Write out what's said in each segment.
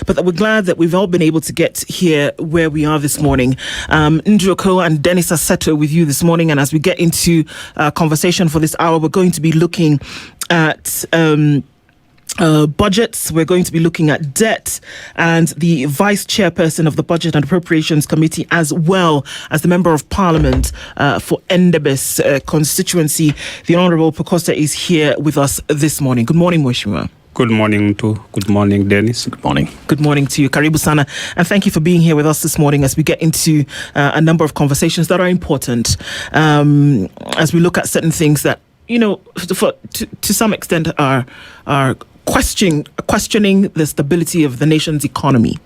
But we're glad that we've all been able to get here where we are this morning. Ndruko and Dennis Aseto with you this morning. And as we get into conversation for this hour, we're going to be looking at budgets. We're going to be looking at debt, and the vice chairperson of the Budget and Appropriations Committee, as well as the member of Parliament for Endebess constituency, the Honourable Pukose, is here with us this morning. Good morning, Mheshimiwa. Good morning, Dennis. Good morning. Good morning to you. Karibu sana. And thank you for being here with us this morning as we get into a number of conversations that are important, as we look at certain things that, you know, to some extent are questioning the stability of the nation's economy.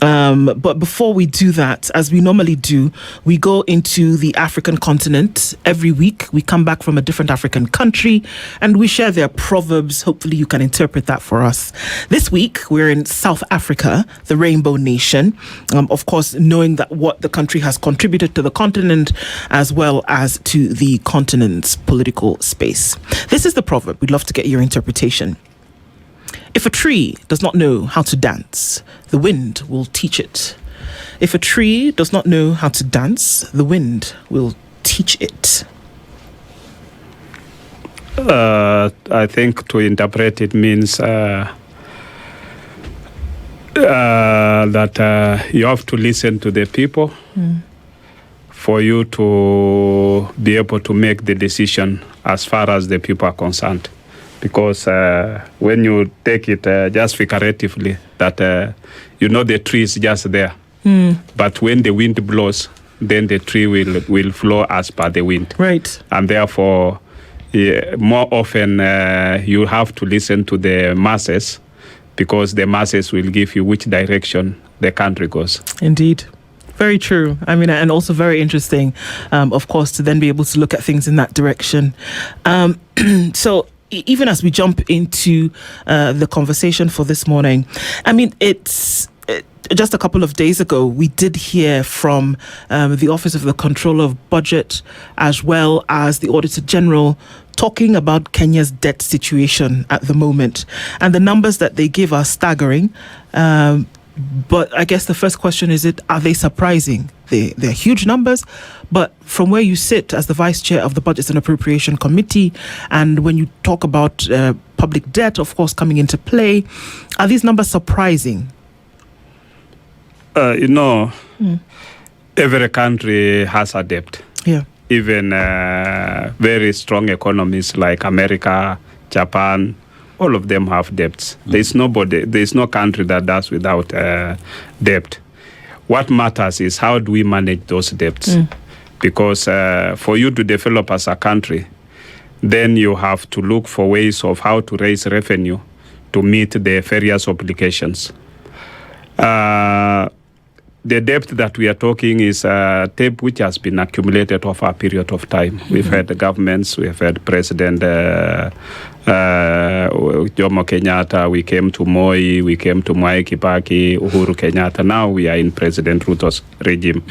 But before we do that, as we normally do, we go into the African continent every week. We come back from a different African country and we share their proverbs. Hopefully you can interpret that for us. This week, we're in South Africa, the Rainbow Nation. Of course, knowing that what the country has contributed to the continent as well as to the continent's political space. This is the proverb. We'd love to get your interpretation. If a tree does not know how to dance, the wind will teach it. If a tree does not know how to dance, the wind will teach it. I think to interpret it means that you have to listen to the people for you to be able to make the decision as far as the people are concerned. Because when you take it just figuratively, that the tree is just there. But when the wind blows, then the tree will flow as per the wind. Right. And therefore, more often you have to listen to the masses, because the masses will give you which direction the country goes. Indeed. Very true. I mean, and also very interesting, of course, to then be able to look at things in that direction. So, even as we jump into the conversation for this morning, I mean, it's just a couple of days ago, we did hear from the Office of the Controller of Budget, as well as the Auditor General, talking about Kenya's debt situation at the moment. And the numbers that they give are staggering. But I guess the first question is, are they surprising? They're huge numbers, but from where you sit as the Vice Chair of the Budget and Appropriation Committee, and when you talk about public debt, of course, coming into play, are these numbers surprising? Every country has a debt. Yeah. Even very strong economies like America, Japan, all of them have debts. There's no country that does without debt. What matters is how do we manage those debts? Because for you to develop as a country, then you have to look for ways of how to raise revenue to meet the various obligations. The debt that we are talking is debt which has been accumulated over a period of time. We've had governments, we've had President Jomo Kenyatta, we came to Moi, we came to Mwai Kibaki, Uhuru Kenyatta. Now we are in President Ruto's regime.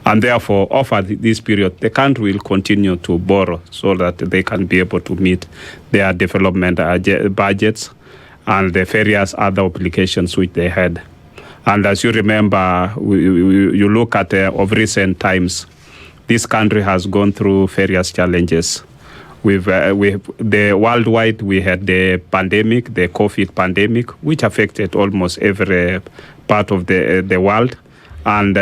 And therefore, over this period, the country will continue to borrow so that they can be able to meet their development budgets and the various other obligations which they had. And as you remember, you look at of recent times, this country has gone through various challenges. Worldwide, we had the pandemic, the COVID pandemic, which affected almost every part of the world. And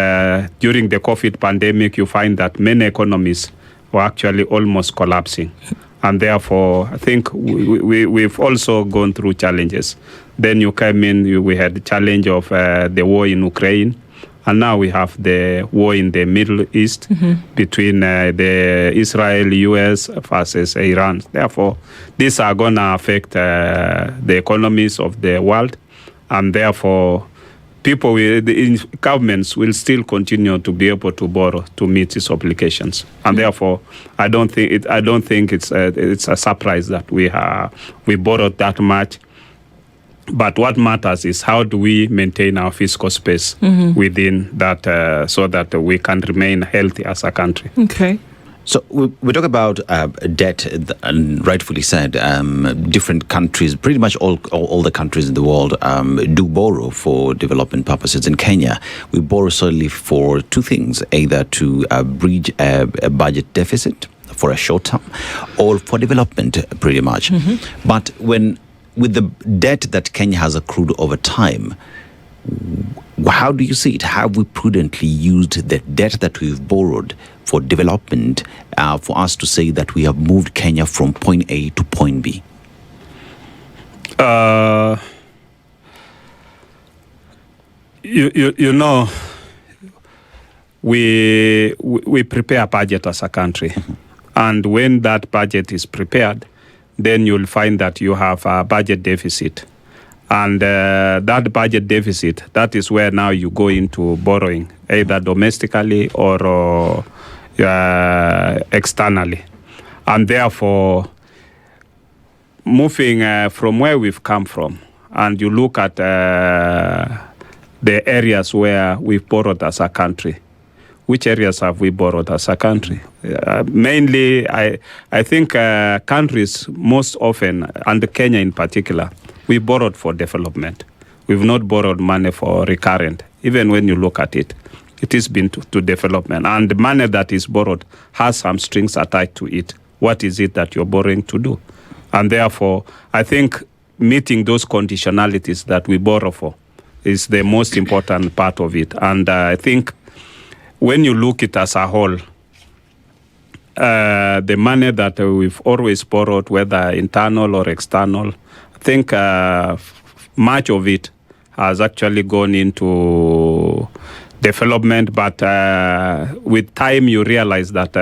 during the COVID pandemic, you find that many economies were actually almost collapsing. And therefore, I think we've also gone through challenges. Then you came in, we had the challenge of the war in Ukraine. And now we have the war in the Middle East between the Israel, US versus Iran. Therefore, these are going to affect the economies of the world. And therefore, governments will still continue to be able to borrow to meet these obligations. And therefore, I don't think it's a surprise that we borrowed that much. But what matters is how do we maintain our fiscal space within that so that we can remain healthy as a country. Okay. So we talk about debt, and rightfully said, different countries, pretty much all the countries in the world do borrow for development purposes. In Kenya, we borrow solely for two things, either to bridge a budget deficit for a short term or for development, pretty much. Mm-hmm. But with the debt that Kenya has accrued over time, how do you see it? Have we prudently used the debt that we've borrowed for development for us to say that we have moved Kenya from point A to point B? You know, we prepare a budget as a country. Mm-hmm. And when that budget is prepared, then you'll find that you have a budget deficit. And that budget deficit, that is where now you go into borrowing, either domestically or externally. And therefore, moving from where we've come from, and you look at the areas where we've borrowed as a country, which areas have we borrowed as a country? Mainly, I think countries most often, and Kenya in particular, we borrowed for development. We've not borrowed money for recurrent. Even when you look at it, it has been to development. And the money that is borrowed has some strings attached to it. What is it that you're borrowing to do? And therefore, I think meeting those conditionalities that we borrow for is the most important part of it. And I think when you look at it as a whole, the money that we've always borrowed, whether internal or external, I think much of it has actually gone into development, but with time you realize that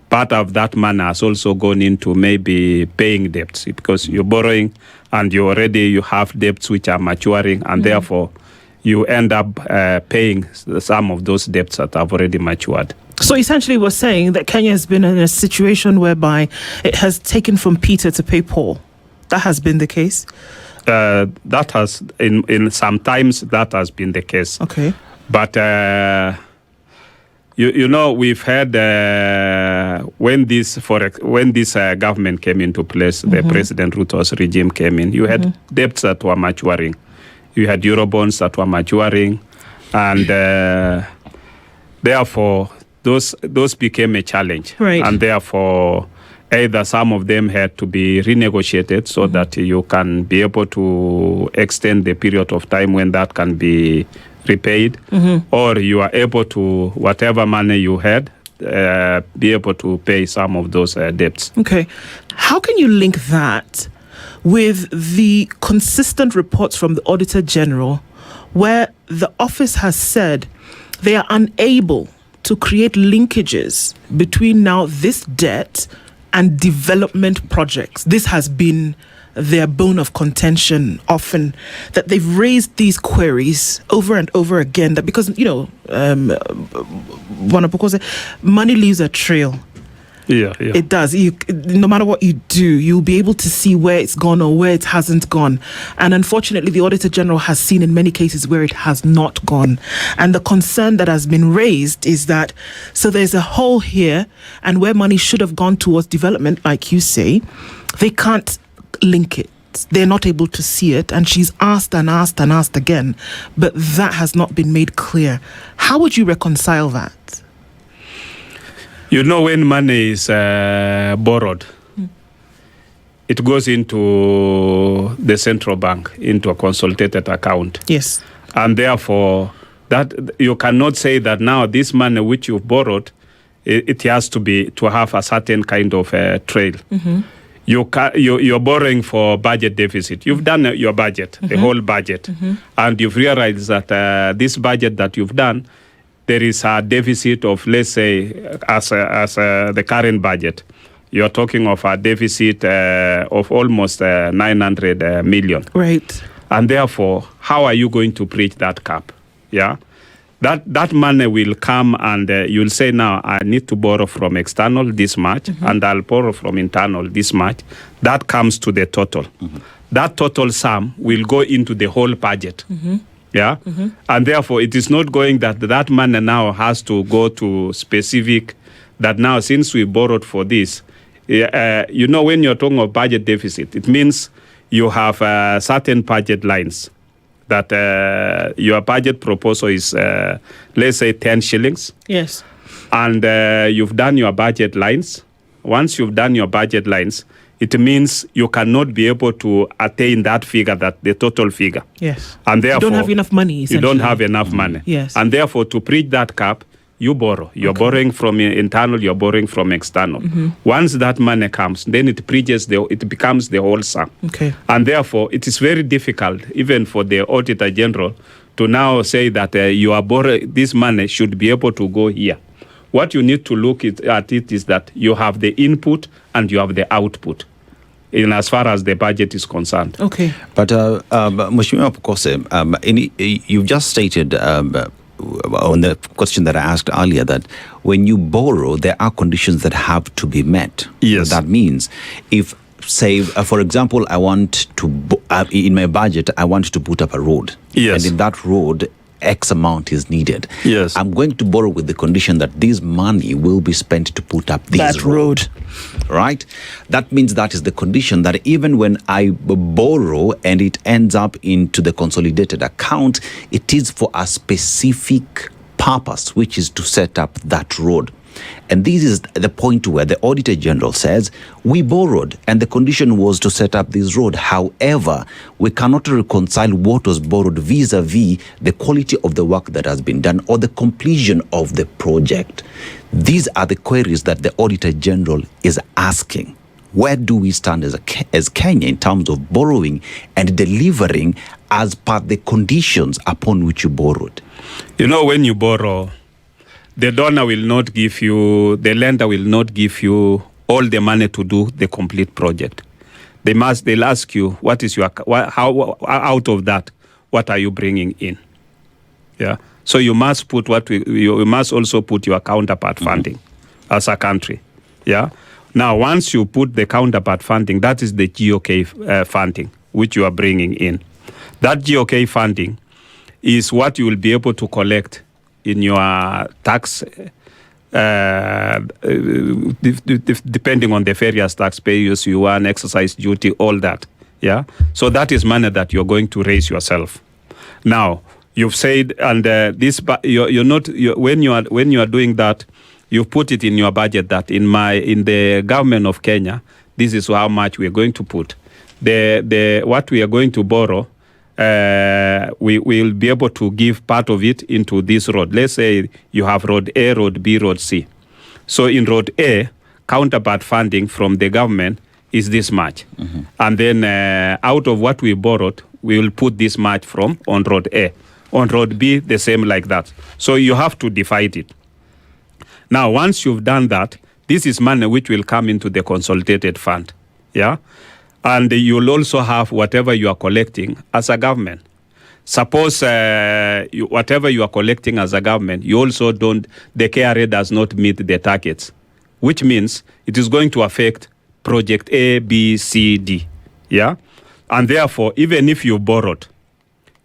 part of that money has also gone into maybe paying debts, because you're borrowing and you have debts which are maturing, and therefore you end up paying some of those debts that have already matured. So essentially we're saying that Kenya has been in a situation whereby it has taken from Peter to pay Paul. That has been the case? That has, in sometimes that has been the case. Okay. But, you know, we've had, when this government came into place, the President Ruto's regime came in, you had debts that were maturing. You had Eurobonds that were maturing. And therefore, those became a challenge. Right. And therefore, either some of them had to be renegotiated so that you can be able to extend the period of time when that can be repaid, or you are able to, whatever money you had, be able to pay some of those debts. Okay. How can you link that with the consistent reports from the Auditor General, where the office has said they are unable to create linkages between now this debt and development projects? This has been their bone of contention often, that they've raised these queries over and over again, that because, you know, Pukose, money leaves a trail. Yeah. It does. No matter what you do, you'll be able to see where it's gone or where it hasn't gone. And unfortunately, the Auditor General has seen in many cases where it has not gone. And the concern that has been raised is that, so there's a hole here, and where money should have gone towards development, like you say, they can't link it. They're not able to see it. And she's asked and asked and asked again, but that has not been made clear. How would you reconcile that? You know, when money is borrowed, it goes into the central bank, into a consolidated account. Yes. And therefore, that you cannot say that now this money which you've borrowed, it has to have a certain kind of trail. You're borrowing for budget deficit. You've done your budget, the whole budget, and you've realized that this budget that you've done, there is a deficit of, let's say, as the current budget, you're talking of a deficit of almost 900 million. Right. And therefore, how are you going to bridge that gap? Yeah. That money will come, and you'll say, now I need to borrow from external this much, and I'll borrow from internal this much. That comes to the total. That total sum will go into the whole budget. Yeah. And therefore, it is not going that money now has to go to specific that now since we borrowed for this, when you're talking of budget deficit, it means you have certain budget lines that your budget proposal is, let's say, 10 shillings. Yes. And you've done your budget lines. Once you've done your budget lines, it means you cannot be able to attain that figure, that the total figure. Yes. And therefore, you don't have enough money, you don't have enough money. Yes. And therefore, to bridge that gap, you borrow. You're borrowing from internal, you're borrowing from external. Once that money comes, then it bridges, it becomes the whole sum. Okay. And therefore, it is very difficult, even for the Auditor General, to now say that you are borrowing, this money should be able to go here. What you need to look at it is that you have the input and you have the output, in as far as the budget is concerned. Okay. But Mheshimiwa Pukose, you've just stated on the question that I asked earlier that when you borrow, there are conditions that have to be met. Yes. That means if, say, for example, I want to, in my budget, I want to put up a road. Yes. And in that road, X amount is needed. Yes. I'm going to borrow with the condition that this money will be spent to put up this road. Right? That means that is the condition that even when I borrow and it ends up into the consolidated account, it is for a specific purpose, which is to set up that road. And this is the point where the Auditor General says, we borrowed and the condition was to set up this road. However, we cannot reconcile what was borrowed vis-a-vis the quality of the work that has been done or the completion of the project. These are the queries that the Auditor General is asking. Where do we stand as Kenya in terms of borrowing and delivering as per the conditions upon which you borrowed? When you borrow, the donor will not give you, the lender will not give you all the money to do the complete project. They'll ask you, what is how out of that, what are you bringing in? Yeah. So you must put you must also put your counterpart funding as a country. Yeah. Now, once you put the counterpart funding, that is the GOK funding, which you are bringing in. That GOK funding is what you will be able to collect in your tax, depending on the various taxpayers you earn, excise duty, all that. Yeah. So that is money that you're going to raise yourself. Now, you've said, and when you are doing that, you've put it in your budget that in the government of Kenya, this is how much we are going to put. What we are going to borrow, we will be able to give part of it into this road. Let's say you have road A, road B, road C. So in road A, counterpart funding from the government is this much. And then out of what we borrowed, we will put this much on road A. On road B, the same like that. So you have to divide it. Now, once you've done that, this is money which will come into the consolidated fund. Yeah. And you'll also have whatever you are collecting as a government. Suppose whatever you are collecting as a government, you also the KRA does not meet the targets, which means it is going to affect project A, B, C, D. Yeah? And therefore, even if you borrowed,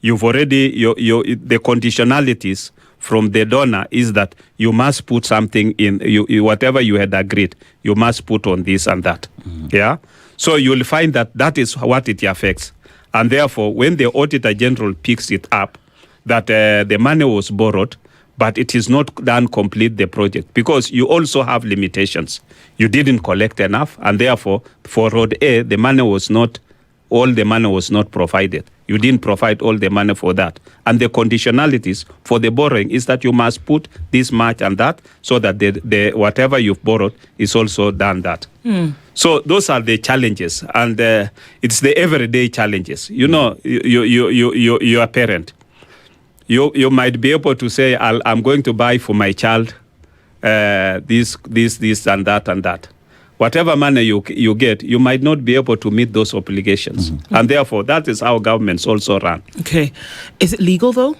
you've already, the conditionalities from the donor is that you must put something in, whatever you had agreed, you must put on this and that. Yeah? So you'll find that is what it affects. And therefore, when the Auditor General picks it up, that the money was borrowed, but it is not done complete the project, because you also have limitations. You didn't collect enough, and therefore, for Road A, all the money was not provided. You didn't provide all the money for that. And the conditionalities for the borrowing is that you must put this much and that, so that the whatever you've borrowed is also done that. So those are the challenges, and it's the everyday challenges. You're a parent. You might be able to say, I'm going to buy for my child this and that and that. Whatever money you get, you might not be able to meet those obligations. And therefore, that is how governments also run. Okay. Is it legal, though?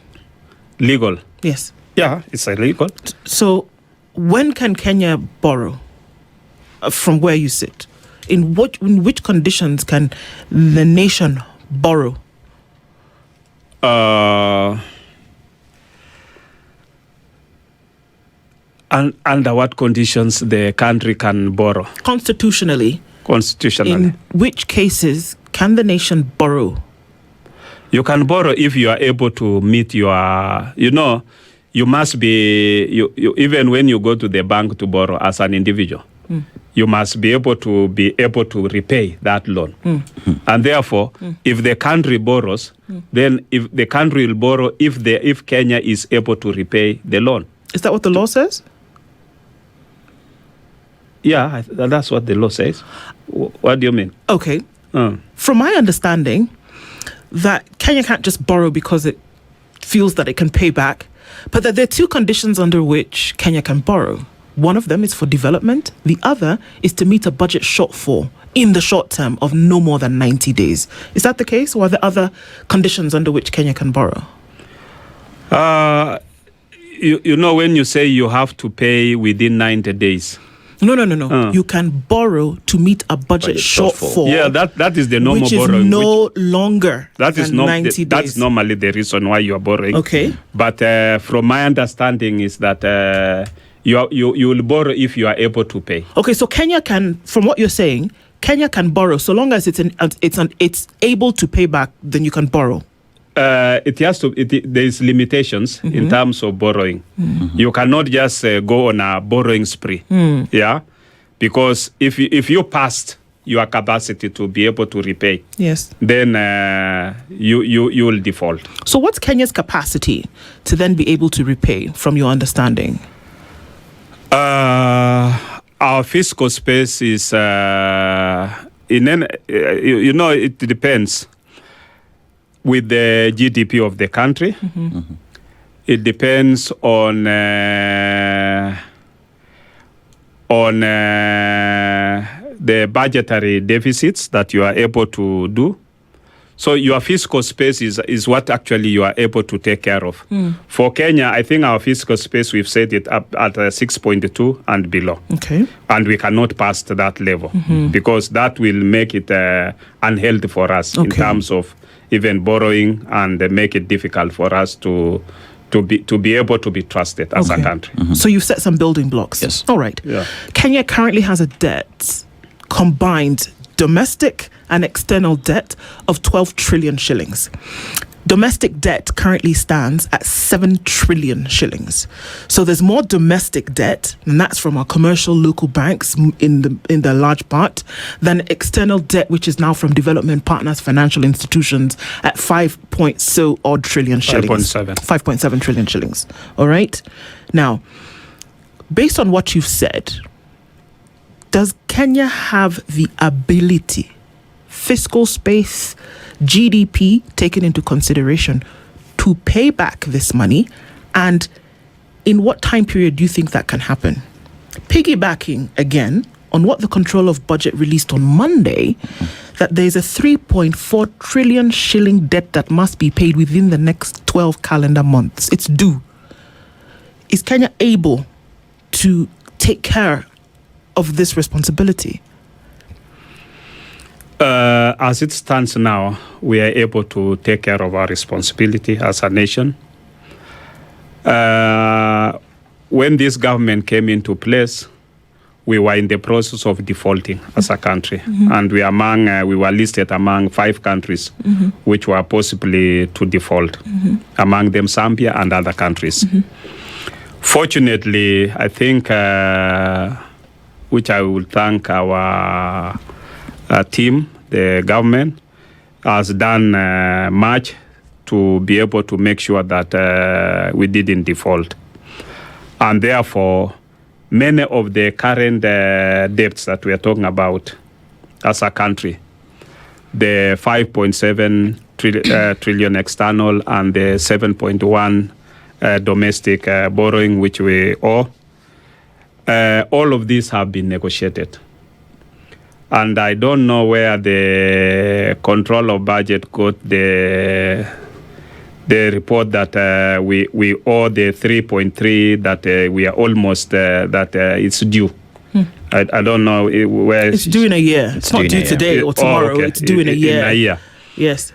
Legal? Yes. Yeah, it's illegal. So when can Kenya borrow from where you sit? In which conditions can the nation borrow? Under what conditions the country can borrow? Constitutionally. Constitutionally. In which cases can the nation borrow? You can borrow if you are able to meet your, you must be, even when you go to the bank to borrow as an individual, you must be able to repay that loan. And therefore, if the country borrows, then if the country will borrow if Kenya is able to repay the loan. Is that what the law says? Yeah, that's what the law says. What do you mean? Okay. From my understanding, that Kenya can't just borrow because it feels that it can pay back, but that there are two conditions under which Kenya can borrow. One of them is for development. The other is to meet a budget shortfall in the short term of no more than 90 days. Is that the case, or are there other conditions under which Kenya can borrow? When you say you have to pay within 90 days. No. You can borrow to meet a budget shortfall. Yeah, that is the normal which is borrowing. No longer than 90 days. That's normally the reason why you are borrowing. Okay. But from my understanding is that you will borrow if you are able to pay. Okay, so Kenya can, from what you're saying, Kenya can borrow so long as it's able to pay back. Then you can borrow. It has to. There is limitations in terms of borrowing. You cannot just go on a borrowing spree. Yeah, because if you passed your capacity to be able to repay, yes, then you will default. So what's Kenya's capacity to then be able to repay, from your understanding? Our fiscal space is it depends. With the GDP of the country, it depends on the budgetary deficits that you are able to do. So your fiscal space is what actually you are able to take care of. For Kenya, I think our fiscal space, we've set it up at 6.2 and below. Okay. And we cannot pass to that level because that will make it unhealthy for us in terms of even borrowing, and make it difficult for us to be able to be trusted as a country. So you've set some building blocks. Yes. All right. Yeah. Kenya currently has a debt, combined domestic and external debt, of 12 trillion shillings. Domestic debt currently stands at 7 trillion shillings. So there's more domestic debt, and that's from our commercial local banks in the large part, than external debt, which is now from development partners, financial institutions, at 5.7 trillion shillings. 5.7 trillion shillings. All right. Now, based on what you've said, does Kenya have the ability, fiscal space, GDP taken into consideration, to pay back this money? And in what time period do you think that can happen? Piggybacking again on what the Control of Budget released on Monday, that there's a 3.4 trillion shilling debt that must be paid within the next 12 calendar months. It's due. Is Kenya able to take care of this responsibility? As it stands now, we are able to take care of our responsibility as a nation. When this government came into place, we were in the process of defaulting as a country, and we were listed among 5 countries which were possibly to default, among them Zambia and other countries. Fortunately, I think, which I will thank our team, the government, has done much to be able to make sure that we didn't default. And therefore, many of the current debts that we are talking about as a country, the 5.7 trillion external and the 7.1 domestic borrowing which we owe, all of these have been negotiated. And I don't know where the Control of Budget got the report that we owe the 3.3, that we are almost, that it's due. I don't know where. It's due in a year. It's not due today or tomorrow. It's due in a year. In a year. Yes.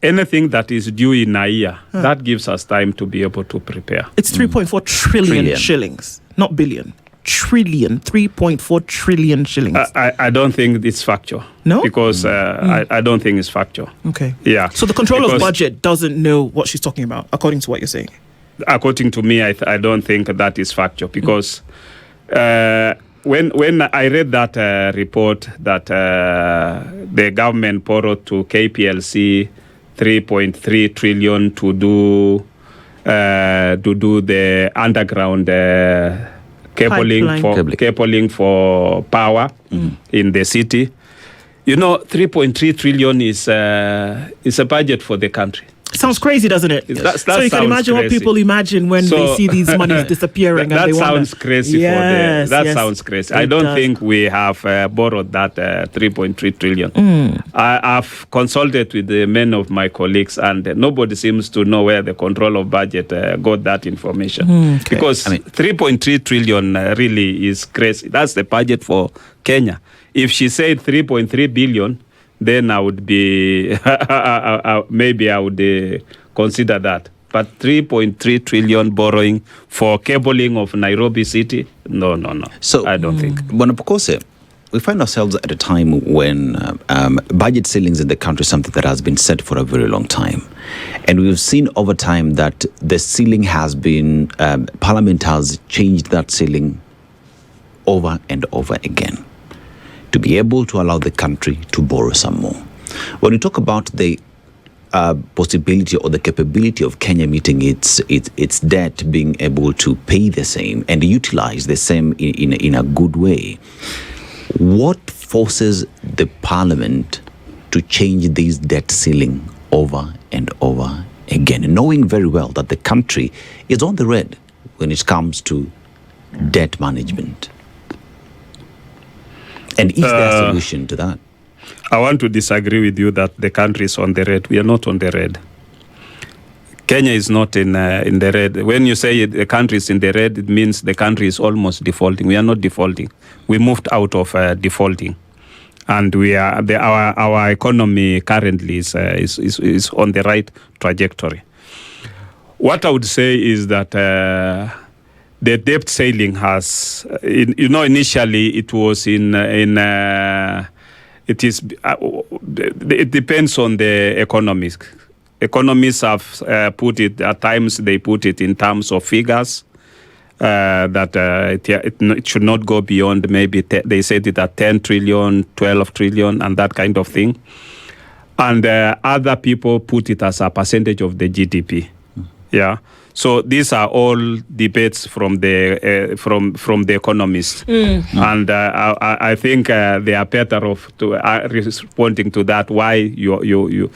anything that is due in a year, that gives us time to be able to prepare. It's 3.4 trillion shillings, not billion. Trillion, 3.4 trillion shillings. I don't think it's factual. No? Because I don't think it's factual. Okay. Yeah. So the controller of budget doesn't know what she's talking about, according to what you're saying? According to me, I don't think that is factual because when I read that report that the government borrowed to KPLC 3.3 trillion to do the underground cabling for power in the city. 3.3 trillion is a budget for the country. Sounds crazy, doesn't it? So you can imagine what people imagine when they see these monies disappearing. That and they sounds crazy. Sounds crazy. I don't think we have borrowed that 3.3 trillion. I've consulted with many of my colleagues, and nobody seems to know where the control of budget got that information. Because 3.3 trillion really is crazy. That's the budget for Kenya. If she said 3.3 billion, then I would be, maybe I would consider that. But 3.3 trillion borrowing for cabling of Nairobi City? No. So I don't think. Bwana Pukose, we find ourselves at a time when budget ceilings in the country is something that has been set for a very long time. And we've seen over time that the ceiling has been, Parliament has changed that ceiling over and over again, to be able to allow the country to borrow some more. When we talk about the possibility or the capability of Kenya meeting its debt, being able to pay the same and utilize the same in a good way, what forces the Parliament to change this debt ceiling over and over again, knowing very well that the country is on the red when it comes to debt management? And is there a solution to that? I want to disagree with you that the country is on the red. We are not on the red. Kenya is not in the red. When you say the country is in the red, it means the country is almost defaulting. We are not defaulting. We moved out of defaulting, and we are our economy currently is on the right trajectory. What I would say is that the debt ceiling has, initially it was it depends on the economists. Economists have put it, at times they put it in terms of figures, that it should not go beyond maybe, they said it at 10 trillion, 12 trillion and that kind of thing. And other people put it as a percentage of the GDP. Yeah. So these are all debates from the economists, and I think they are better off to responding to that. Why you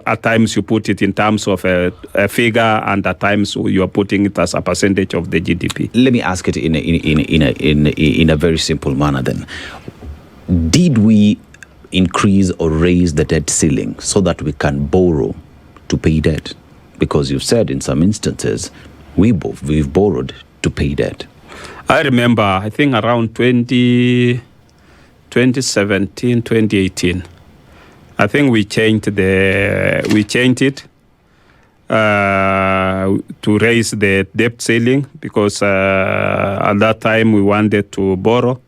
at times you put it in terms of a figure, and at times you are putting it as a percentage of the GDP. Let me ask it in a very simple manner. Then, did we increase or raise the debt ceiling so that we can borrow to pay debt? Because you've said in some instances, we've borrowed to pay debt. I remember, I think around 2017, 2018, I think we changed it to raise the debt ceiling because at that time we wanted to borrow.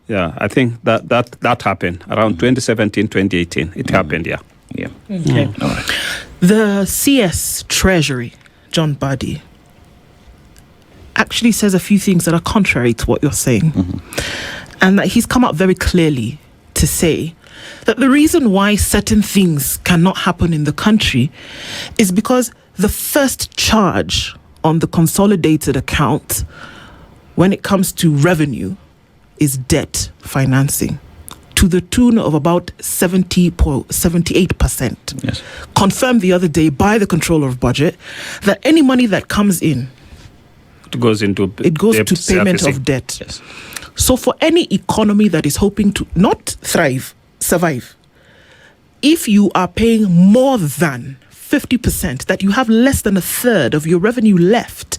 Yeah, I think that happened around 2017, 2018. It happened, yeah. Yeah. Okay. All right. The CS Treasury, John Buddy, actually says a few things that are contrary to what you're saying. And that he's come up very clearly to say that the reason why certain things cannot happen in the country is because the first charge on the consolidated account when it comes to revenue is debt financing, to the tune of about 78%. Yes. Confirmed the other day by the controller of budget that any money that comes in, it goes to payment servicing of debt. Yes. So for any economy that is hoping to not thrive, survive, if you are paying more than 50%, that you have less than a third of your revenue left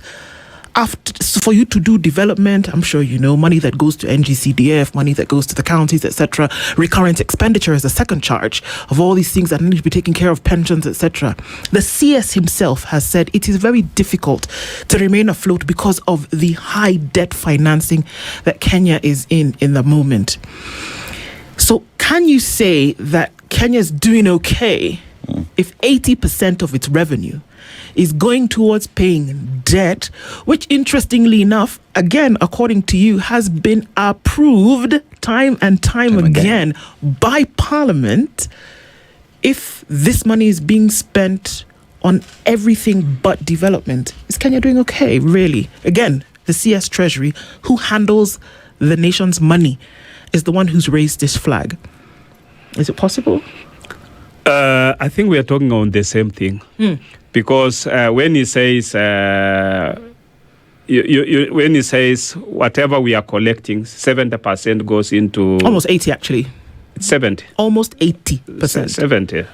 So for you to do development, I'm sure you know, money that goes to NGCDF, money that goes to the counties, etc. Recurrent expenditure is the second charge of all these things that need to be taken care of, pensions, etc. The CS himself has said it is very difficult to remain afloat because of the high debt financing that Kenya is in the moment. So can you say that Kenya's doing okay if 80% of its revenue is going towards paying debt, which interestingly enough, again, according to you, has been approved time and time again by Parliament? If this money is being spent on everything but development, is Kenya doing okay, really? Again, the CS Treasury, who handles the nation's money, is the one who's raised this flag. Is it possible? I think we are talking on the same thing. Because when he says when he says whatever we are collecting, 70% goes into almost 80 actually. 70. Almost 80%. 70.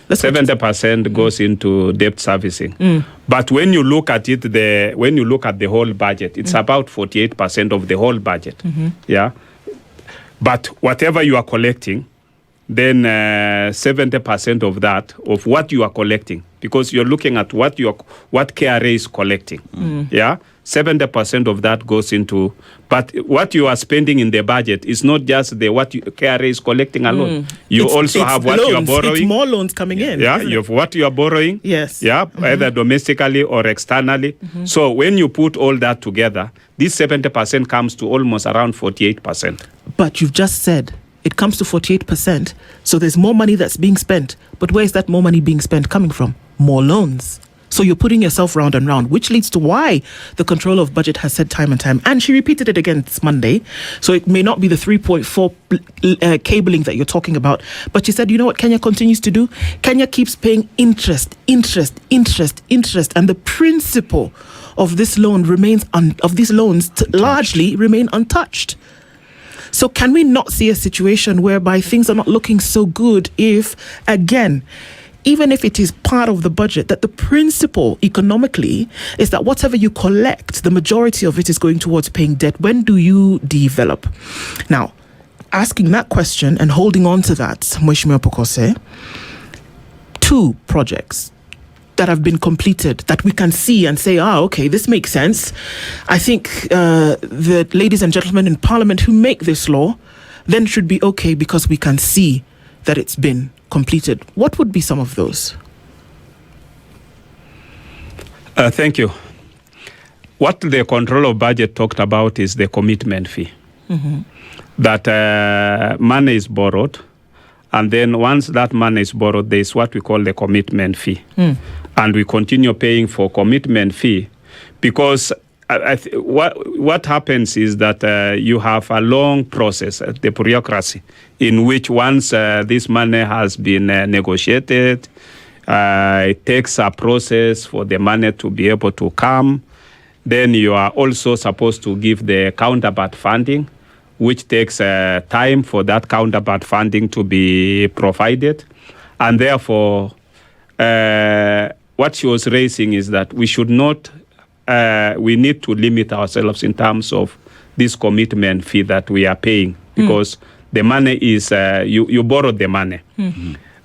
70% goes into debt servicing. But when you look at it, when you look at the whole budget, it's about 48% of the whole budget. Yeah. But whatever you are collecting, then 70% of that, of what you are collecting, because you're looking at what KRA is collecting. Yeah, 70% of that goes into, but what you are spending in the budget is not just what KRA is collecting alone. You also have what you are borrowing. It's more loans coming in. Yeah, you have what you are borrowing. Yes. Yeah, either domestically or externally. So when you put all that together, this 70% comes to almost around 48%. But you've just said it comes to 48%. So there's more money that's being spent. But where is that more money being spent coming from? More loans. So you're putting yourself round and round, which leads to why the Controller of Budget has said time and time, and she repeated it again this Monday. So it may not be the 3.4 cabling that you're talking about, but she said, you know what Kenya continues to do? Kenya keeps paying interest, and the principal of this loan remains largely remain untouched. So can we not see a situation whereby things are not looking so good if, again, even if it is part of the budget, that the principle economically is that whatever you collect, the majority of it is going towards paying debt? When do you develop? Now, asking that question and holding on to that, Mheshimiwa Pukose, 2 projects that have been completed that we can see and say, okay, this makes sense. I think the ladies and gentlemen in Parliament who make this law then should be okay because we can see that it's been completed. What would be some of those? Thank you. What the Controller of Budget talked about is the commitment fee. That money is borrowed, and then once that money is borrowed, there is what we call the commitment fee. And we continue paying for commitment fee because what happens is that you have a long process, the bureaucracy, in which once this money has been negotiated, it takes a process for the money to be able to come. Then you are also supposed to give the counterpart funding, which takes time for that counterpart funding to be provided. And therefore, what she was raising is that we should not, we need to limit ourselves in terms of this commitment fee that we are paying, because the money is, you borrowed the money.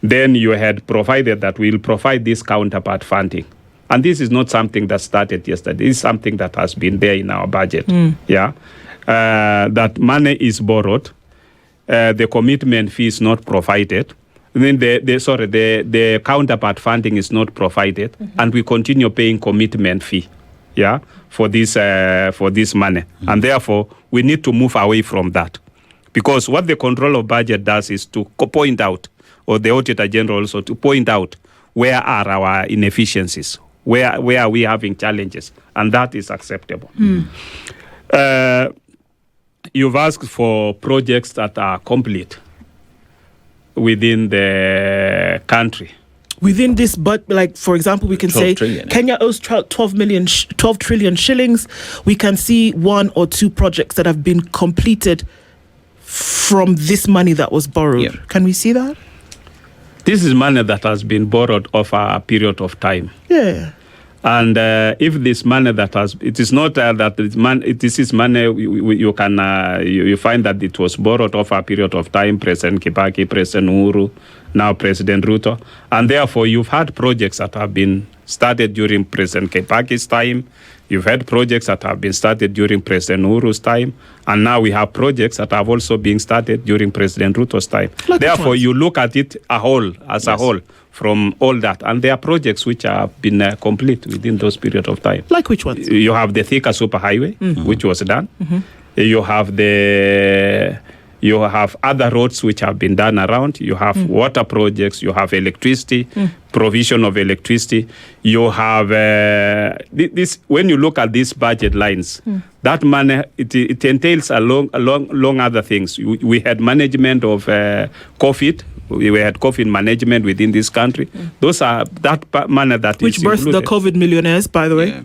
Then you had provided that we'll provide this counterpart funding. And this is not something that started yesterday. It's something that has been there in our budget. Yeah, that money is borrowed, the commitment fee is not provided. Then the counterpart funding is not provided, and we continue paying commitment fee, yeah, for this money, and therefore we need to move away from that, because what the Controller of Budget does is to point out, or the Auditor General also to point out, where are our inefficiencies, where are we having challenges, and that is acceptable. You've asked for projects that are complete within the country. Within this, but like, for example, we can say trillion. Kenya owes 12 trillion shillings. We can see 1 or 2 projects that have been completed from this money that was borrowed. Yeah. Can we see that? This is money that has been borrowed over a period of time. Yeah. And if this money it is not that this is money you can you find that it was borrowed over a period of time, President Kibaki, President Uhuru, now President Ruto, and therefore you've had projects that have been started during President Kibaki's time. You've had projects that have been started during President Uhuru's time, and now we have projects that have also been started during President Ruto's time. Therefore, you look at it a whole from all that, and there are projects which have been complete within those period of time. Like which ones? You have the Thika Superhighway, which was done. You have other roads which have been done around. You have water projects. You have electricity, provision of electricity. You have this. When you look at these budget lines, that money it entails long other things. We had management of COVID. We had COVID management within this country. Those are that money that which is birthed the COVID millionaires, by the way.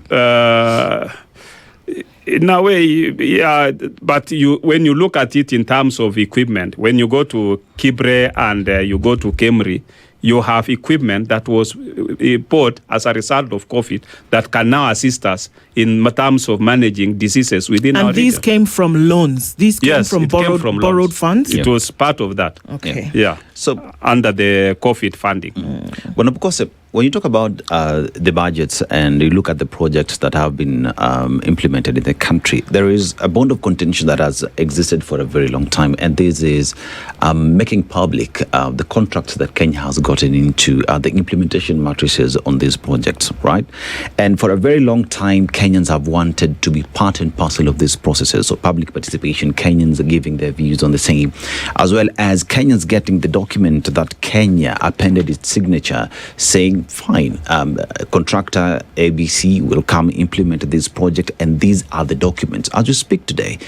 In a way, yeah, but when you look at it in terms of equipment, when you go to Kibre and you go to Kemri, you have equipment that was bought as a result of COVID that can now assist us in terms of managing diseases within our region. And these came from loans? These came from borrowed funds? It was part of that. Okay. Yeah. So under the COVID funding. Well, of course, when you talk about the budgets and you look at the projects that have been implemented in the country, there is a bond of contention that has existed for a very long time, and this is making public the contracts that Kenya has gotten into, the implementation matrices on these projects, right? And for a very long time, Kenyans have wanted to be part and parcel of these processes. So public participation, Kenyans are giving their views on the same, as well as Kenyans getting the document that Kenya appended its signature saying, fine, contractor ABC will come implement this project, and these are the documents. As we speak today,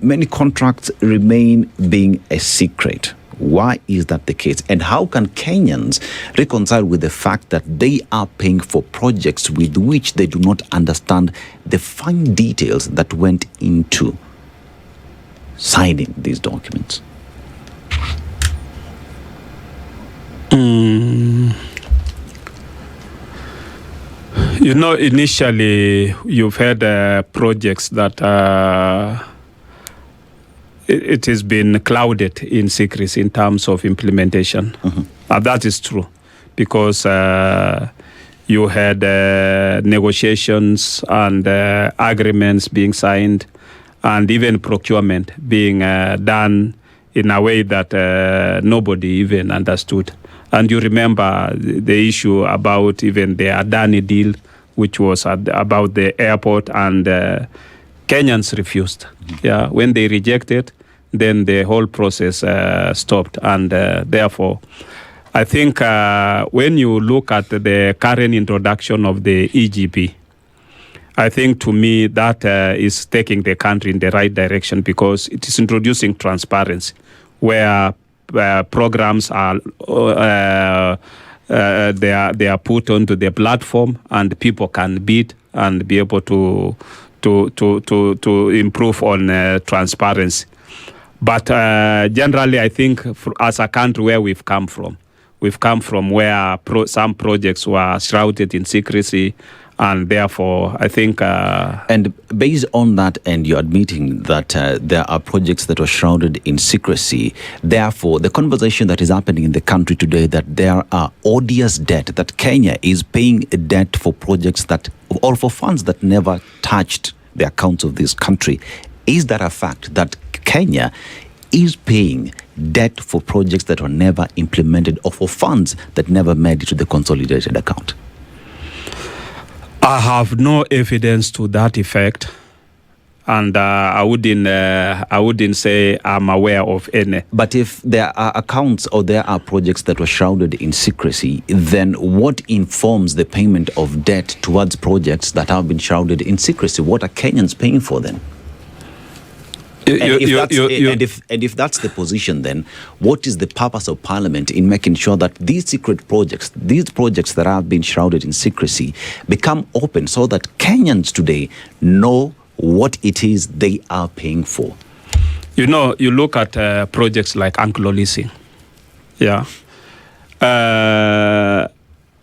many contracts remain being a secret. Why is that the case? And how can Kenyans reconcile with the fact that they are paying for projects with which they do not understand the fine details that went into signing these documents? You know, initially you've had projects that it has been clouded in secrecy in terms of implementation. That is true, because you had negotiations and agreements being signed, and even procurement being done in a way that nobody even understood. And you remember the issue about even the Adani deal, which was about the airport, and Kenyans refused. Yeah, when they rejected, then the whole process stopped. And therefore, I think when you look at the current introduction of the EGP, I think to me that is taking the country in the right direction, because it is introducing transparency, where programs are they are put onto the platform, and people can bid and be able to improve on transparency. But generally, I think as a country where we've come from where some projects were shrouded in secrecy. And therefore, I think... and based on that, and you're admitting that there are projects that were shrouded in secrecy, therefore, the conversation that is happening in the country today, that there are odious debt, that Kenya is paying a debt for projects that, or for funds that never touched the accounts of this country. Is that a fact, that Kenya is paying debt for projects that were never implemented, or for funds that never made it to the consolidated account? I have no evidence to that effect, and I wouldn't say I'm aware of any. But if there are accounts or there are projects that were shrouded in secrecy, then what informs the payment of debt towards projects that have been shrouded in secrecy? What are Kenyans paying for then? And if that's the position, then what is the purpose of Parliament in making sure that these secret projects, these projects that have been shrouded in secrecy, become open so that Kenyans today know what it is they are paying for? You know, you look at projects like Anglo leasing. Yeah.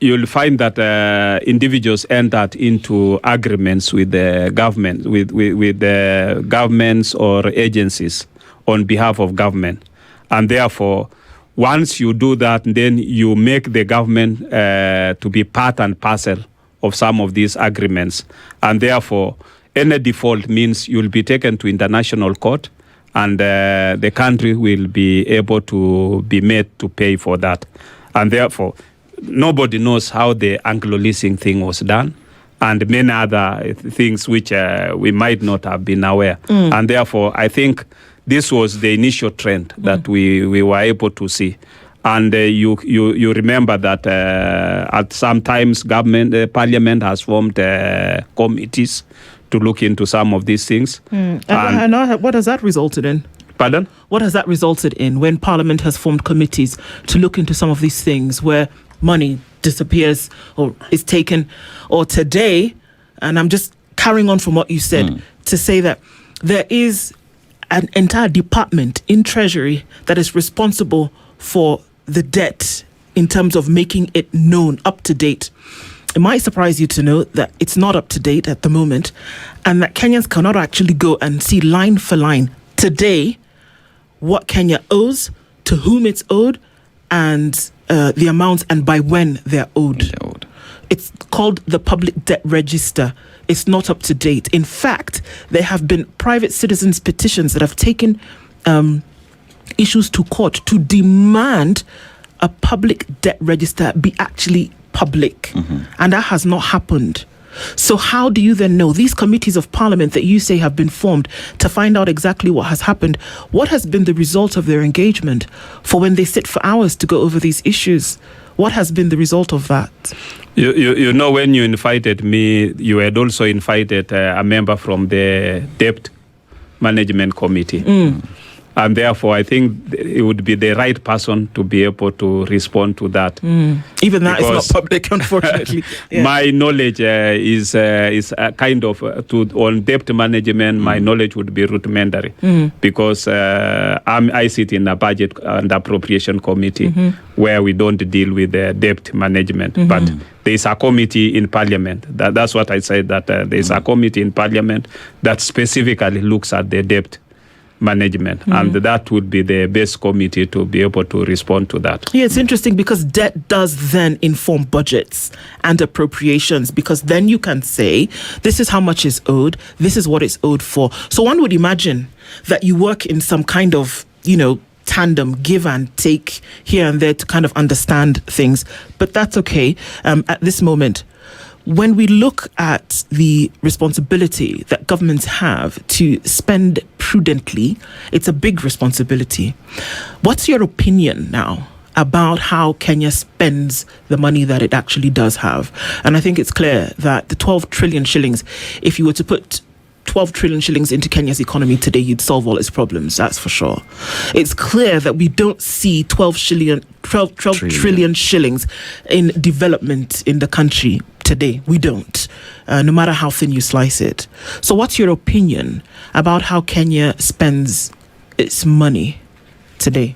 you'll find that individuals entered into agreements with the government, with the governments or agencies on behalf of government. And therefore, once you do that, then you make the government to be part and parcel of some of these agreements. And therefore, any default means you'll be taken to international court, and the country will be able to be made to pay for that. And therefore, nobody knows how the Anglo-leasing thing was done, and many other things which we might not have been aware. And therefore, I think this was the initial trend that we were able to see. And you remember that at some times Parliament has formed committees to look into some of these things. And what has that resulted in? Pardon? What has that resulted in when Parliament has formed committees to look into some of these things where money disappears or is taken? Or today, and I'm just carrying on from what you said, to say that there is an entire department in Treasury that is responsible for the debt in terms of making it known, up to date. It might surprise you to know that it's not up to date at the moment, and that Kenyans cannot actually go and see line for line today what Kenya owes, to whom it's owed, and the amounts and by when they're owed. It's called the Public Debt Register. It's not up to date. In fact, there have been private citizens' petitions that have taken issues to court to demand a public debt register be actually public. And that has not happened. So how do you then know these committees of Parliament that you say have been formed to find out exactly what has happened? What has been the result of their engagement for when they sit for hours to go over these issues? What has been the result of that? You know, when you invited me, you had also invited a member from the Debt Management Committee. And therefore, I think it would be the right person to be able to respond to that. Even that is not public, unfortunately. My knowledge is kind of, on debt management, my knowledge would be rudimentary. Because I sit in a budget and appropriation committee where we don't deal with debt management. But there is a committee in Parliament. That's what I said, that there is a committee in Parliament that specifically looks at the debt management, and that would be the best committee to be able to respond to that. Yeah, it's interesting because debt does then inform budgets and appropriations, because then you can say, this is how much is owed, this is what it's owed for. So one would imagine that you work in some kind of, tandem, give and take here and there to kind of understand things, but that's okay at this moment. When we look at the responsibility that governments have to spend prudently, it's a big responsibility. What's your opinion now about how Kenya spends the money that it actually does have? And I think it's clear that the 12 trillion shillings, if you were to put 12 trillion shillings into Kenya's economy today, you'd solve all its problems, that's for sure. It's clear that we don't see 12 trillion shillings in development in the country today. We don't, no matter how thin you slice it. So what's your opinion about how Kenya spends its money today?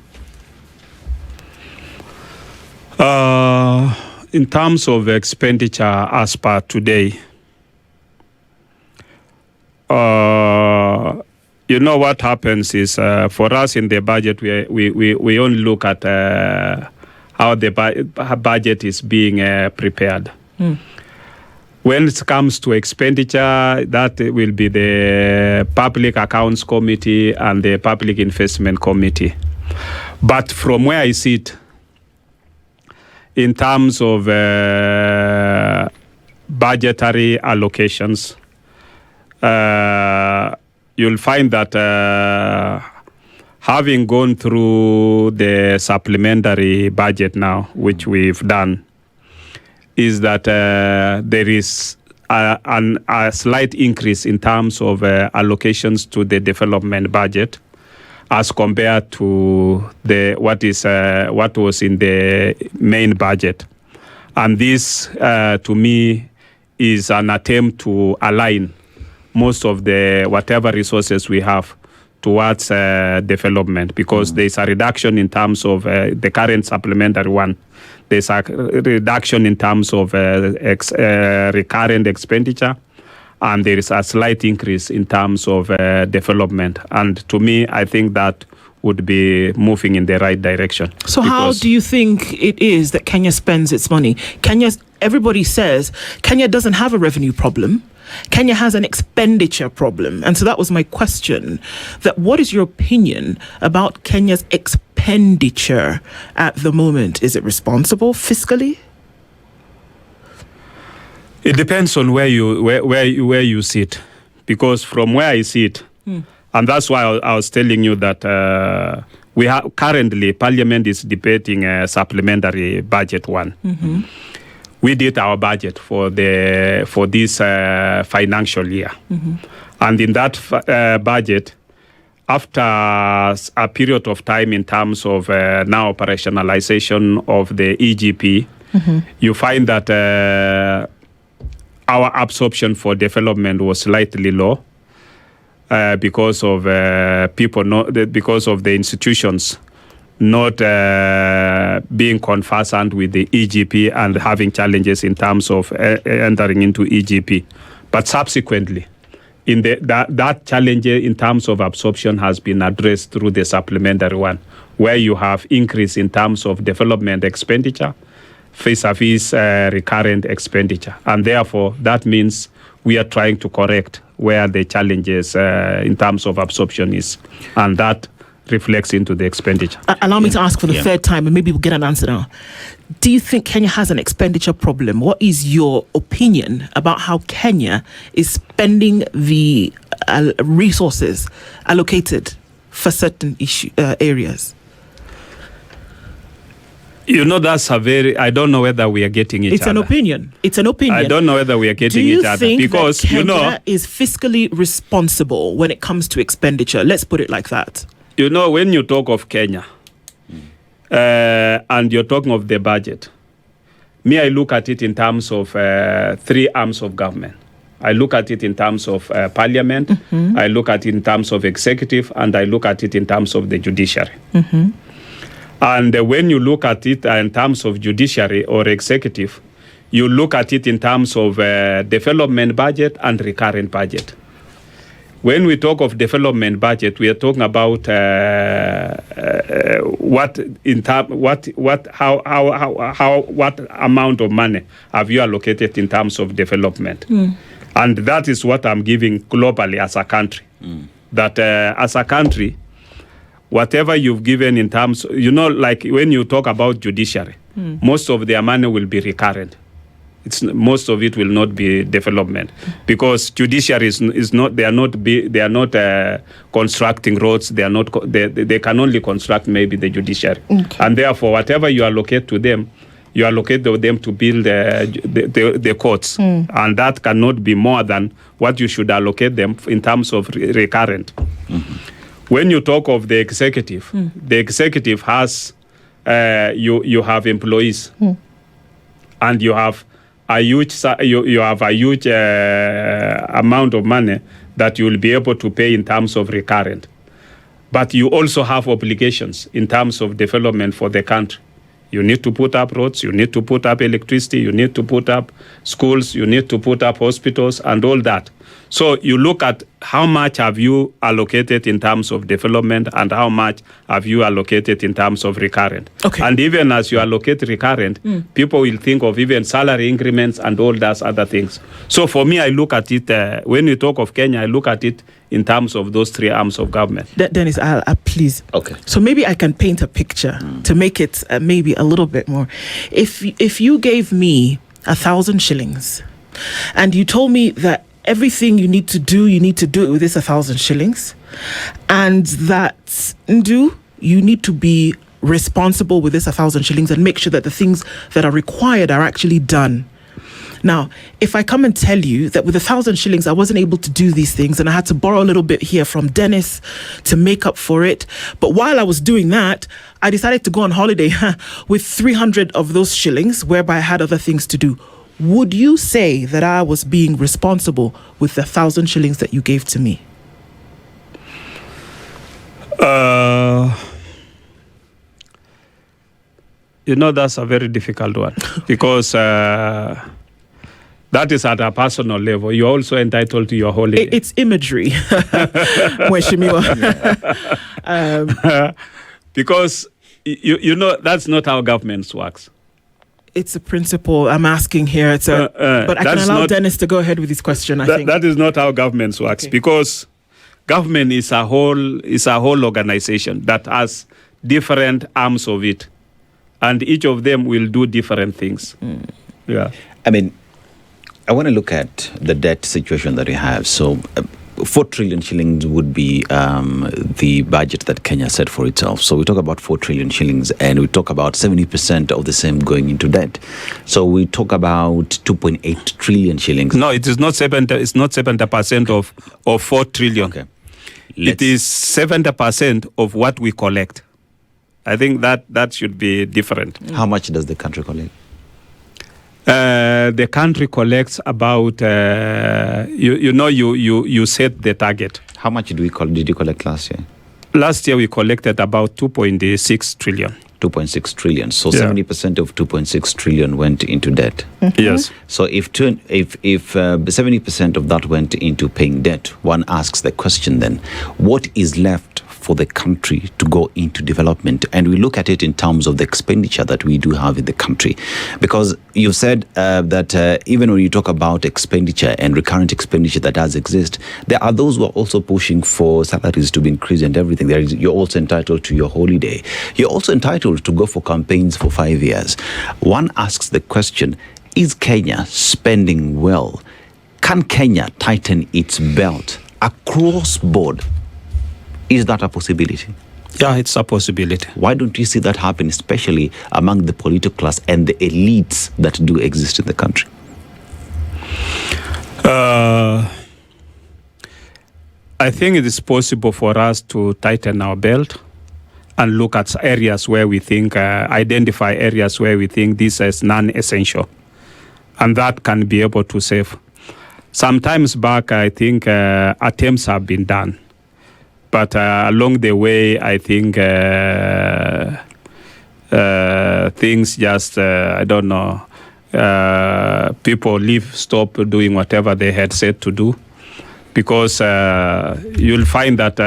In terms of expenditure as per today, what happens is, for us in the budget, we only look at how the budget is being prepared. When it comes to expenditure, that will be the Public Accounts Committee and the Public Investment Committee. But from where I sit, in terms of budgetary allocations, you'll find that having gone through the supplementary budget now, which we've done, is that there is a slight increase in terms of allocations to the development budget as compared to what was in the main budget. And this, to me, is an attempt to align most of the whatever resources we have towards development, because there is a reduction in terms of the current supplementary one. There's a reduction in terms of recurrent expenditure, and there is a slight increase in terms of development. And to me, I think that would be moving in the right direction. So how do you think it is that Kenya spends its money? Everybody says Kenya doesn't have a revenue problem. Kenya has an expenditure problem. And so that was my question, that what is your opinion about Kenya's expenditure at the moment? Is it responsible fiscally? It depends on where you sit, because from where I sit, and that's why I was telling you that we have currently Parliament is debating a supplementary budget one. Mm-hmm. We did our budget for this financial year, and in that budget, after a period of time in terms of now operationalization of the EGP, you find that our absorption for development was slightly low because of because of the institutions not being conversant with the EGP and having challenges in terms of entering into EGP. But subsequently, in that challenge in terms of absorption has been addressed through the supplementary one, where you have increase in terms of development expenditure vis-a-vis recurrent expenditure. And therefore, that means we are trying to correct where the challenges in terms of absorption is. And that reflects into the expenditure. Allow me to ask for the third time, and maybe we'll get an answer now. Do you think Kenya has an expenditure problem? What is your opinion about how Kenya is spending the resources allocated for certain areas? You know, that's I don't know whether we are getting each other. It's an opinion. I don't know whether we are getting each other. Because, Kenya is fiscally responsible when it comes to expenditure? Let's put it like that. You know, when you talk of Kenya and you're talking of the budget, I look at it in terms of three arms of government. I look at it in terms of parliament, I look at it in terms of executive, and I look at it in terms of the judiciary. And when you look at it in terms of judiciary or executive, you look at it in terms of development budget and recurrent budget. When we talk of development budget, we are talking about what amount of money have you allocated in terms of development, and that is what I'm giving globally as a country. That as a country, whatever you've given in terms, like when you talk about judiciary, most of their money will be recurrent. Most of it will not be development, because judiciary is not. They are not constructing roads. They can only construct maybe the judiciary, and therefore whatever you allocate to them, you allocate to them to build the courts, and that cannot be more than what you should allocate them in terms of recurrent. When you talk of the executive has you have employees, and you have a huge amount of money that you will be able to pay in terms of recurrent. But you also have obligations in terms of development for the country. You need to put up roads, you need to put up electricity, you need to put up schools, you need to put up hospitals and all that. So you look at how much have you allocated in terms of development and how much have you allocated in terms of recurrent. Okay. And even as you allocate recurrent, people will think of even salary increments and all those other things. So for me, I look at it, when we talk of Kenya, I look at it in terms of those three arms of government. Dennis, please. Okay. So maybe I can paint a picture to make it maybe a little bit more. If you gave me 1,000 shillings and you told me that everything you need to do it with this 1,000 shillings, and that you need to be responsible with this 1,000 shillings and make sure that the things that are required are actually done. Now, if I come and tell you that with 1,000 shillings, I wasn't able to do these things and I had to borrow a little bit here from Dennis to make up for it. But while I was doing that, I decided to go on holiday with 300 of those shillings, whereby I had other things to do. Would you say that I was being responsible with the 1,000 shillings that you gave to me? That's a very difficult one because that is at a personal level. You're also entitled to your holiday. It's imagery. Mheshimiwa. Because, that's not how governments works. It's a principle I'm asking here. But I can allow Dennis to go ahead with his question, I think. That is not how governments works, because government is a whole organization that has different arms of it. And each of them will do different things. Yeah. I mean, I want to look at the debt situation that we have. So 4 trillion shillings would be the budget that Kenya set for itself. So we talk about 4 trillion shillings and we talk about 70% of the same going into debt. So we talk about 2.8 trillion shillings. No, it is not 70%. It's not 70% of 4 trillion. Okay. It is 70% of what we collect. I think that should be different. How much does the country collect? The country collects about, you set the target. How much did you collect last year? Last year we collected about 2.6 trillion. 2.6 trillion. So 70% of 2.6 trillion went into debt. Mm-hmm. Yes. So if 70% of that went into paying debt, one asks the question then, what is left for the country to go into development? And we look at it in terms of the expenditure that we do have in the country. Because you said that even when you talk about expenditure and recurrent expenditure that does exist, there are those who are also pushing for salaries to be increased and everything. You're also entitled to your holiday. You're also entitled to go for campaigns for 5 years. One asks the question, is Kenya spending well? Can Kenya tighten its belt across board? Is that a possibility? Yeah, it's a possibility. Why don't you see that happen, especially among the political class and the elites that do exist in the country? I think it is possible for us to tighten our belt and look at areas where we think, identify areas where we think this is non-essential. And that can be able to save. Sometimes back, I think attempts have been done. But along the way, I think things just, I don't know, people stop doing whatever they had said to do. Because you'll find that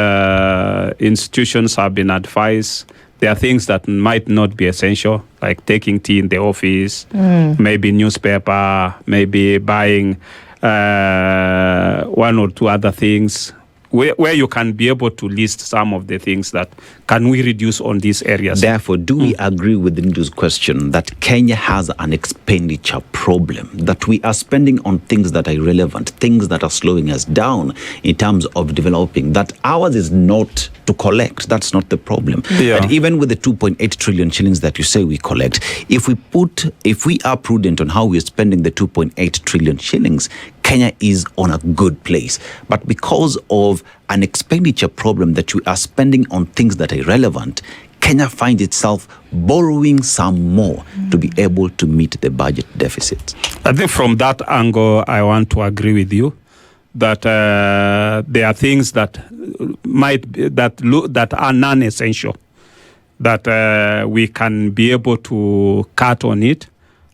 institutions have been advised. There are things that might not be essential, like taking tea in the office, maybe newspaper, maybe buying 1 or 2 other things, where you can be able to list some of the things that can we reduce on these areas. Therefore, do we agree with Ndu's question that Kenya has an expenditure problem, that we are spending on things that are irrelevant, things that are slowing us down in terms of developing, that ours is not to collect? That's not the problem. Yeah. But even with the 2.8 trillion shillings that you say we collect, if we are prudent on how we're spending the 2.8 trillion shillings, Kenya is on a good place. But because of an expenditure problem that we are spending on things that are irrelevant, Kenya finds itself borrowing some more to be able to meet the budget deficits. I think from that angle, I want to agree with you that there are things that that are non-essential, that we can be able to cut on it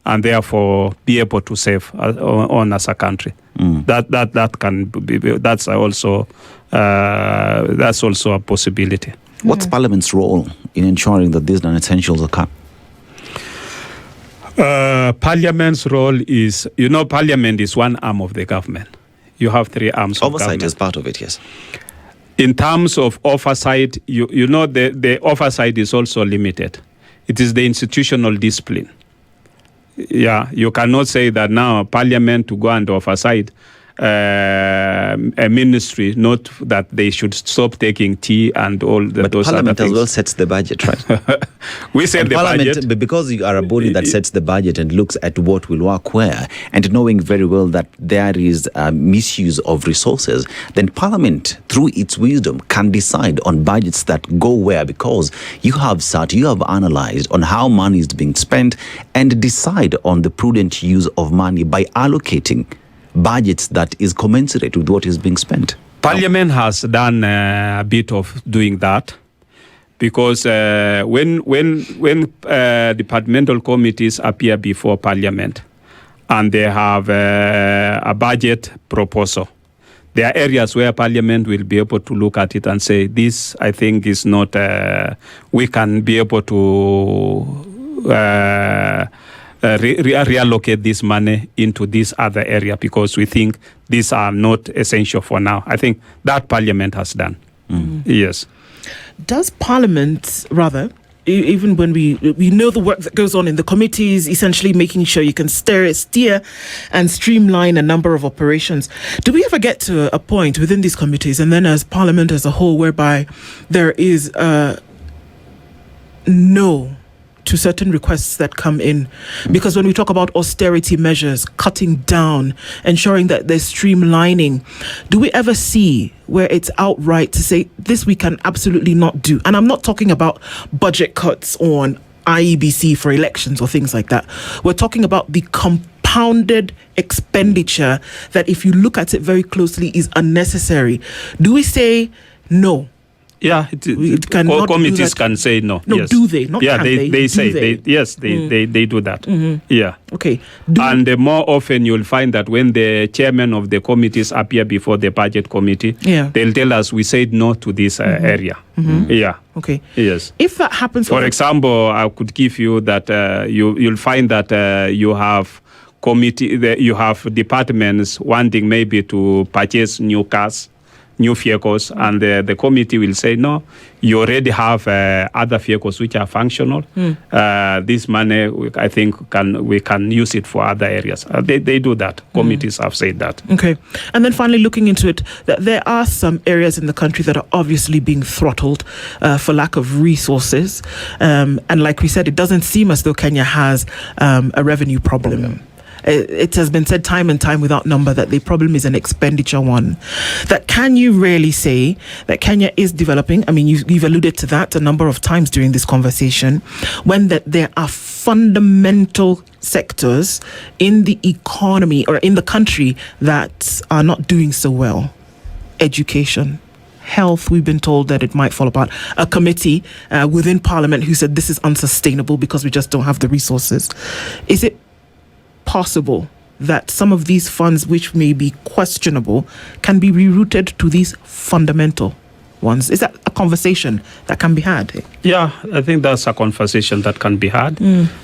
and therefore be able to save on as a country. That can be, that's also a possibility. What's Parliament's role in ensuring that these non-essentials are cut? Parliament's role is, Parliament is one arm of the government. You have 3 arms of government. Oversight is part of it, yes. In terms of oversight, the oversight is also limited. It is the institutional discipline. Yeah, you cannot say that now Parliament to go and oversight a ministry, not that they should stop taking tea and all those other things. But Parliament as well sets the budget, right? We set the budget. Because you are a body that sets the budget and looks at what will work where, and knowing very well that there is misuse of resources, then Parliament, through its wisdom, can decide on budgets that go where, because you have analysed on how money is being spent and decide on the prudent use of money by allocating budgets that is commensurate with what is being spent. Parliament has done a bit of doing that, because when departmental committees appear before Parliament and they have a budget proposal, there are areas where Parliament will be able to look at it and say, this, I think, is not, we can be able to reallocate this money into this other area because we think these are not essential for now. I think that Parliament has done. Yes. Does Parliament, rather, even when we know the work that goes on in the committees, essentially making sure you can steer and streamline a number of operations, do we ever get to a point within these committees and then as Parliament as a whole whereby there is no to certain requests that come in? Because when we talk about austerity measures, cutting down, ensuring that there's streamlining, do we ever see where it's outright to say this we can absolutely not do? And I'm not talking about budget cuts on IEBC for elections or things like that. We're talking about the compounded expenditure that, if you look at it very closely, is unnecessary. Do we say no? Yeah, all committees can say no. No, yes. do they? Not yeah, can they say they? Yes, they do that. Yeah. Okay. And more often you'll find that when the chairman of the committees appear before the budget committee, they'll tell us we said no to this area. Yeah. Okay. Yes. If that happens, for example, I could give you that you'll find that you have you have departments wanting maybe to purchase new cars, new vehicles, and the committee will say, no, you already have other vehicles which are functional. This money, I think, we can use it for other areas. They do that. Committees have said that. Okay. And then finally, looking into it, that there are some areas in the country that are obviously being throttled for lack of resources. And like we said, it doesn't seem as though Kenya has a revenue problem. It has been said time and time without number that the problem is an expenditure one. That can you really say that Kenya is developing? I mean, you've alluded to that a number of times during this conversation, when there are fundamental sectors in the economy or in the country that are not doing so well. Education, health, we've been told that it might fall apart. A committee within Parliament who said this is unsustainable because we just don't have the resources. Is it possible that some of these funds, which may be questionable, can be rerouted to these fundamental ones? Is that a conversation that can be had? Yeah, I think that's a conversation that can be had,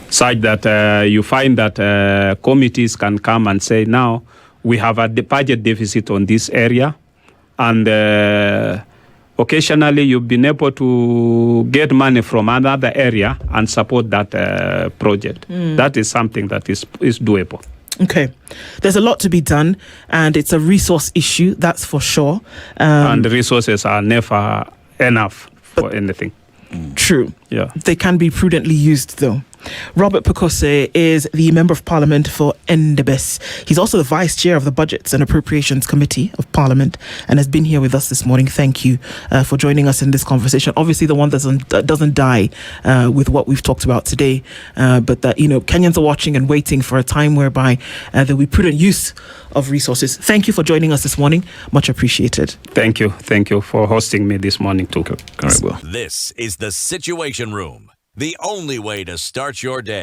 such that you find that committees can come and say, now we have a budget deficit on this area, and occasionally you've been able to get money from another area and support that project. That is something that is doable. Okay. There's a lot to be done, and it's a resource issue, that's for sure. And the resources are never enough for anything. True. Yeah. They can be prudently used, though. Robert Pukose is the Member of Parliament for Endebess. He's also the Vice Chair of the Budgets and Appropriations Committee of Parliament and has been here with us this morning. Thank you for joining us in this conversation. Obviously, the one that doesn't die with what we've talked about today, but that, Kenyans are watching and waiting for a time whereby there will be prudent use of resources. Thank you for joining us this morning. Much appreciated. Thank you. Thank you for hosting me this morning too. Very well. This is the Situation Room, the only way to start your day.